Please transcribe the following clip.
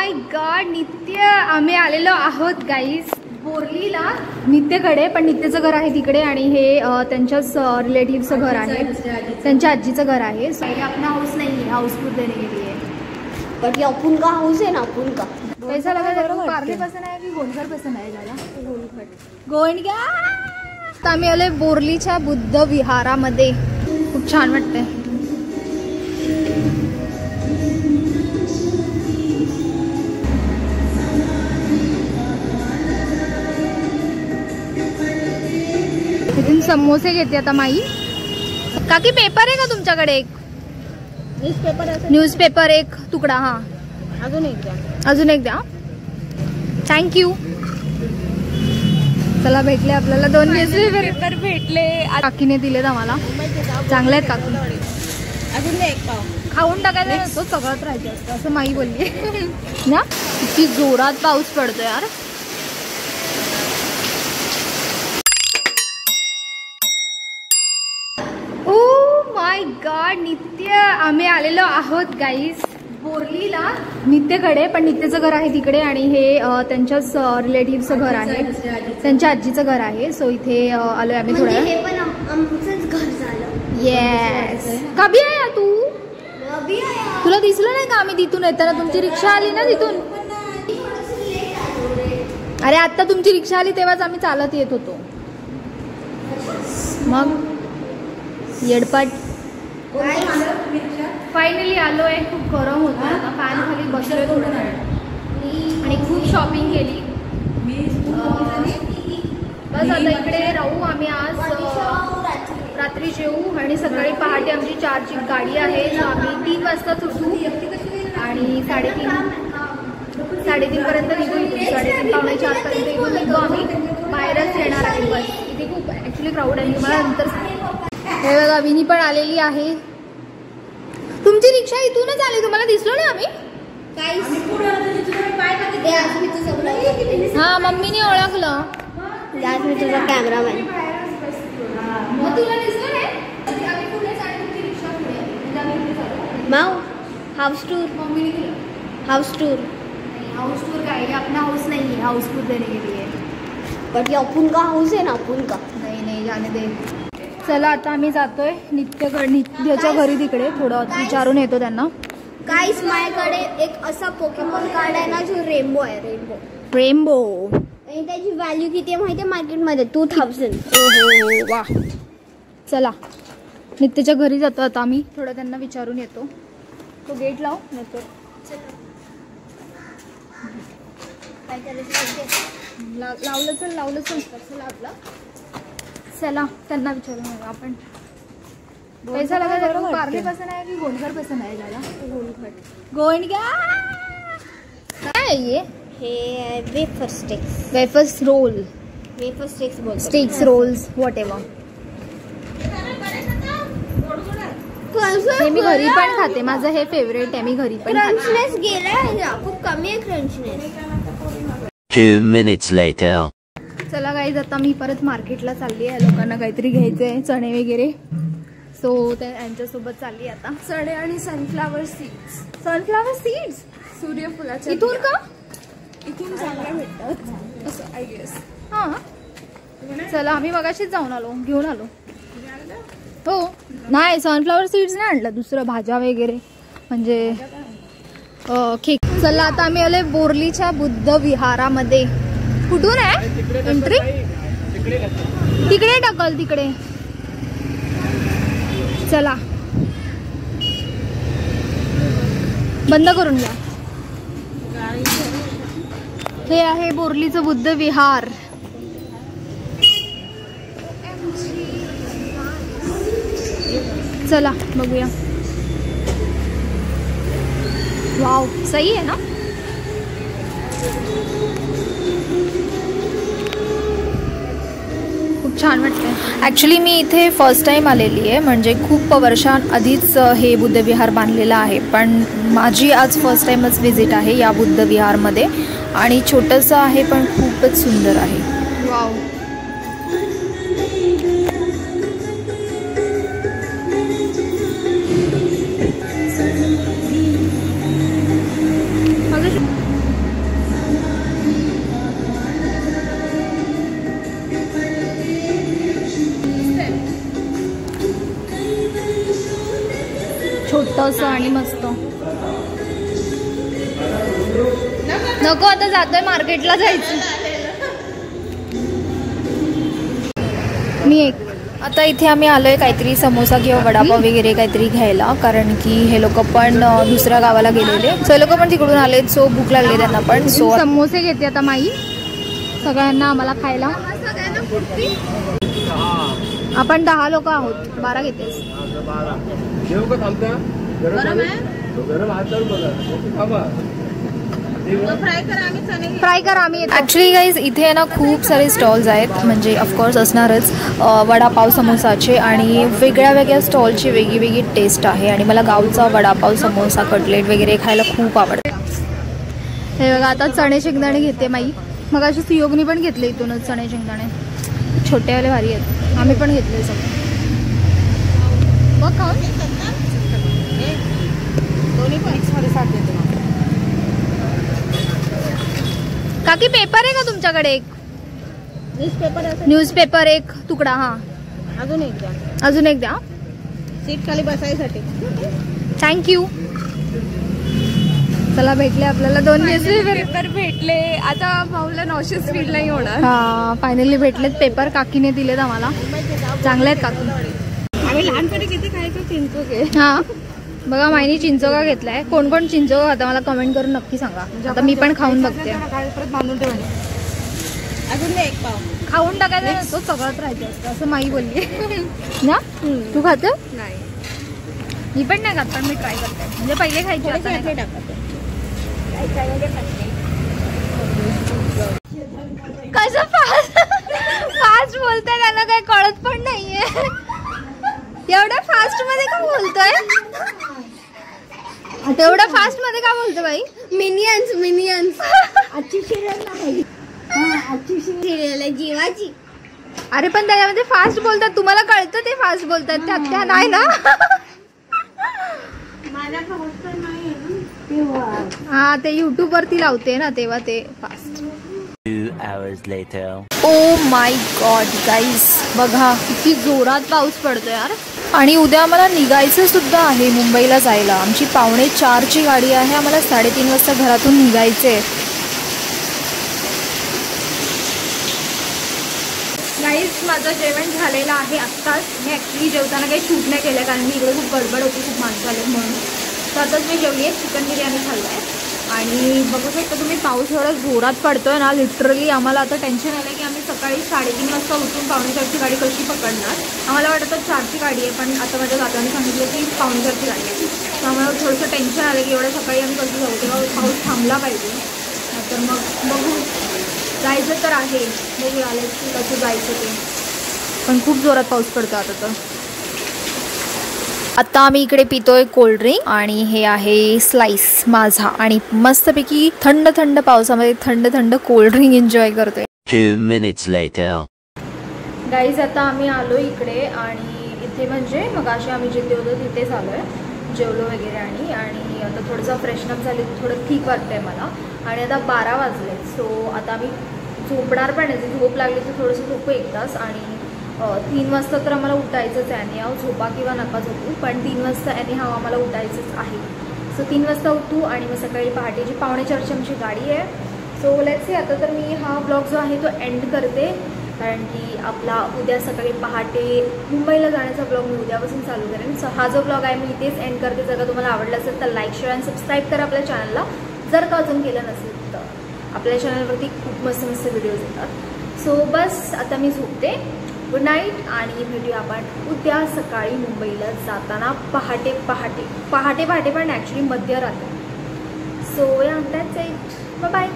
माय God, नित्य आम्ही आलेलो आहोत गाईज बोरलीला नित्यकडे. पण नित्यचं घर आहे तिकडे आणि हे त्यांच्याच रिलेटिव्हचं घर आहे, त्यांच्या आजीचं घर आहे. सो ये अपना हाउस नहीं है, हाउस खुद देने के लिए. बट ये अपन का हाउस है ना, अपन का. पैसा लगा तेरे को पार्ले पसंद आहे की गोंडकर पसंद आहे दादा? गोंडका. तर आम्ही आलोय बोरलीच्या बुद्ध विहारामध्ये. खूप छान वाटतंय. तिथून समोसे घेते आता माई. काकी पेपर आहे का तुमच्याकडे? एक न्यूजपेपर एक तुकडा. हा अजून एक द्या. थँक्यू. चला भेटले आपल्याला 2 न्यूजपेपर भेटले. काकीने दिलेत आम्हाला. चांगले आहेत काकी. अजून एक पाव खाऊन टाकायला नसतो, सगळंच राहायचं असतं असं माई बोलली ना. किती जोरात पाऊस पडतो यार. माय गॉड, नित्य आम्ही आलेलो आहोत गाईज बोरलीला नित्यकडे. पण नित्यचं घर आहे तिकडे आणि हे त्यांच्याच रिलेटिव्हचं घर आहे, त्यांच्या आजीचं घर आहे. सो इथे आलोय आम्ही थोड्या. हे पण आमचंच घर झालं. येस. कभी आया तू? तुला दिसलं नाही का आम्ही तिथून येताना? तुमची रिक्षा आली ना तिथून. अरे आता तुमची रिक्षा आली तेव्हाच आम्ही चालत येत होतो. मग येडपाट. फायनली आलोय. खूप गरम होतं. आता फॅन खाली बसलोय थोडं आणि खूप शॉपिंग केली. बस आता इकडे राहू आम्ही. आज रात्री जेवू आणि सकाळी पहाटे आमची 4ची गाडी आहे. आम्ही 3 वाजता सुटू आणि 3:30 पर्यंत निघू. 3:30 पावणे 4 पर्यंत इथून निघतो आम्ही. बाहेरच येणार आहे बस. इथे खूप ॲक्च्युली क्राऊड आहे. मला नंतर हे बघा विनी पण आलेली आहे. तुमची रिक्षा इथूनच आली, तुम्हाला दिसलो नाही आम्ही. हा मम्मीने ओळखलं. मी तुझा कॅमेरामॅन. मग तुला दिसलं नाही? आम्ही पुढे चालू, तुमची रिक्षा पुढे. माऊ हाउस टूर. मम्मीने केलं हाउस टूर. हाउस टूर काय है, अपना हाउस नहीं है, हाउस खुद देने के लिए. बट ये अपन का हाउस है ना, अपन का. नाही जाने दे. चला आता आम्ही जातोय नित्यच्या घरी. तिकडे थोडं विचारून येतो त्यांना. गाईस माझ्याकडे एक असा पोकेमॉन कार्ड आहे ना जो रेनबो आहे. रेनबो. आणि त्याची व्हॅल्यू किती आहे माहिती आहे मार्केटमध्ये? 2000. हो वा. चला नित्यच्या घरी जातो आता आम्ही. थोडं त्यांना विचारून येतो. तो गेट लाव नंतर. लावलं चल आपला. चला त्यांना विचारून येऊ आपण. पैसा लगा तेरे को पार्ले पसंद आहे की गोंडकर पसंद आहे दादा? गोंडका. काय आहे ये? हे wafer sticks. Wafers roll. Wafer sticks बोलतो. Sticks rolls whatever. हे मी घरी पण खाते. माझं हे फेवरेट आहे. मी घरी पण खाते. क्रंचनेस गेला खूप कमी आहे क्रंचनेस. 2 minutes later. चला गाईज आता मी परत मार्केटला चालली आहे. लोकांना काहीतरी घ्यायचं आहे, चणे वगैरे. सो यांच्यासोबत चालली आता. चणे आणि सनफ्लावर सीड्स. सनफ्लावर सीड्स सूर्यफुलाच्या. इथून का? इथून चांगल्या भेटतात असं आय गेस. हां चला आम्ही मगाशीच जाऊन आलो, घेऊन आलो. हो नाही सनफ्लावर सीड्स नाही आणलं. दुसरं भाज्या वगैरे म्हणजे केक. चला आता आम्ही आलोय बोरलीच्या बुद्ध विहारामध्ये. कुठून आहे एंट्री? तिकडे टाकल तिकडे. चला बंद करून घ्या. हे आहे बोरलीचं बुद्ध विहार. चला बघूया. वाव सही आहे ना. खूप छान वाटतंय. ॲक्च्युली मी इथे फर्स्ट टाईम आलेली आहे. म्हणजे खूप वर्षांआधीच हे बुद्ध विहार बांधलेलं आहे. पण माझी आज फर्स्ट टाईमच व्हिजिट आहे या बुद्ध विहारमध्ये. आणि छोटंसं आहे पण खूपच सुंदर आहे. वाव. छोटं असं आणि मस्त. नको आता जातोय मार्केटला जायचं. मी एक आता इथे आम्ही आलोय काहीतरी समोसा किंवा वडापाव वगैरे काहीतरी घ्यायला, कारण की हे लोक पण दुसऱ्या गावाला गेलेले. सो लोक पण तिकडून आलेत. सो भूक लागली त्यांना पण. सो समोसे घेते आता माई सगळ्यांना आम्हाला खायला. आपण 10 लोक आहोत. 12 घेतेस. फ्राय करा आम्ही. ॲक्च्युली गाईज इथे ना खूप सारे स्टॉल्स आहेत, म्हणजे ऑफकोर्स असणारच वडापाव समोसाचे, आणि वेगळ्या वेगळ्या स्टॉलची वेगळी वेगळी टेस्ट आहे. आणि मला गावचा वडापाव समोसा कटलेट वगैरे खायला खूप आवडते. हे बघा आता चणे शेंगदाणे घेते माई. मग अशी सुयोगनी पण घेतले इथूनच चणे शेंगदाणे. छोटेवाले भारी आहेत. आम्ही पण घेतले सगळे. बघ खाऊन दोन्ही पण मध्ये 60 देते. काकी पेपर आहे का तुमच्याकडे? एक न्यूजपेपर एक तुकडा. हा अजून एक द्या सीट खाली बसायसाठी. थँक्यू. चला भेटले आपल्याला 2 न्यूजपेपर भेटले. आता भाऊला नॉशियस फील नाही होणार. हा फायनली भेटलेत पेपर. काकीने दिलेत आम्हाला. चांगले आहेत काकी. आम्ही लहानपणी किती खायचो चिंचोके. हा बघा माईनी चिंचोका घेतलाय. कोण कोण चिंचोका खाता मला कमेंट करून नक्की सांगा. आता मी पण खाऊन बघते. अजून एक पाव खाऊन टाकायचा. तो सगळंच राहायचं असतं असं माई बोलली ना. तू खात नाही? मी पण नाही खात, पण मी ट्राय करते. म्हणजे पहिले खायचे कसं फास्ट बोलताय. त्यांना काही कळत पण नाहीये. एवढ्या फास्ट मध्ये का बोलतोय? आता एवढ्या फास्ट मध्ये का बोलतोय बाई? मिनियन्स आजची सिरियल नाही. आजची सिरियल आहे जीवाची. अरे पण त्याच्यामध्ये फास्ट बोलतात. तुम्हाला कळतं ते फास्ट बोलतात. त्या नाही ना. हा ते युट्यूब वरती लावते ना तेव्हा ते fast. 2 hours later. Oh my God guys बघा किती जोरात पाऊस पडतोय यार. आणि उद्या आम्हाला निघायचं सुद्धा आहे मुंबईला जायला. आमची 3:45ची गाडी आहे. आम्हाला 3:30 वाजता घरातून निघायचे. गाईज माझं जेवण झालेलं आहे आत्ताच. मी ॲक्च्युली जेवताना काही शूट नाही केलं, कारण मी इकडे खूप गडबड होती, खूप माणसं आले म्हणून. तर आताच मी जेवली आहे. चिकन बिर्याणी खाल्लं आहे. आणि बघू शकता तुम्ही पाऊस एवढा जोरात पडतोय ना. लिटरली आम्हाला आता टेन्शन आलं की आम्ही सकाळी 3:30 वाजता उठून 4:45ची गाडी कशी पकडणार. आम्हाला वाटतं 4ची गाडी आहे, पण आता माझ्या दादाने सांगितलं की 4:45ची गाडी आहे. तर आम्हाला थोडंसं टेन्शन आलं की एवढ्या सकाळी आम्ही कसं जाऊ. तेव्हा पाऊस थांबला पाहिजे. तर मग बघू जायचं तर आहे. बघू आलं की कसं जायचं ते. पण खूप जोरात पाऊस पडतो आता. तर आता आम्ही इकडे पितोय कोल्ड्रिंक, आणि हे आहे स्लाइस माझा. आणि मस्तपैकी थंड थंड पावसामध्ये थंड थंड कोल्ड्रिंक एन्जॉय करतोय. 2 minutes later. गाईज आता आम्ही आलो इकडे, आणि इथे म्हणजे मग अशी आम्ही जिथे होतो तिथेच आलो आहे. जेवलो वगैरे आणि आता थोडंसं फ्रेशनअप झाली, थोडं ठीक वाटतंय मला. आणि आता 12 वाजले. सो आता आम्ही झोपणार पण आहे. झोप लागली तर थोडंसं झोपू 1 तास. आणि 3 वाजता तर आम्हाला उठायचंच आहे. आणि झोपा किंवा नका झोपू, पण 3 वाजता आम्हाला उठायचंच आहे. सो 3 वाजता उठू. आणि मग सकाळी पहाटेची 3:45ची आमची गाडी आहे. So let's see. आता तर मी हा ब्लॉग जो आहे तो एंड करते, कारण की आपला उद्या सकाळी पहाटे मुंबईला जाण्याचा ब्लॉग मी उद्यापासून चालू करेन. सो हा जो ब्लॉग आहे मी इथेच एंड करते. जर का तुम्हाला आवडला असेल तर लाईक, शेअर आणि सबस्क्राईब करा आपल्या चॅनलला, जर का अजून केलं नसेल तर. आपल्या चॅनलवरती खूप मस्त मस्त व्हिडिओज येतात. सो बस आता मी झोपते. Good night. आणि भेटूया आपण उद्या सकाळी मुंबईला जाताना पहाटे पण ॲक्च्युली मध्यरात्री. सो या दॅट्स इट. बाय.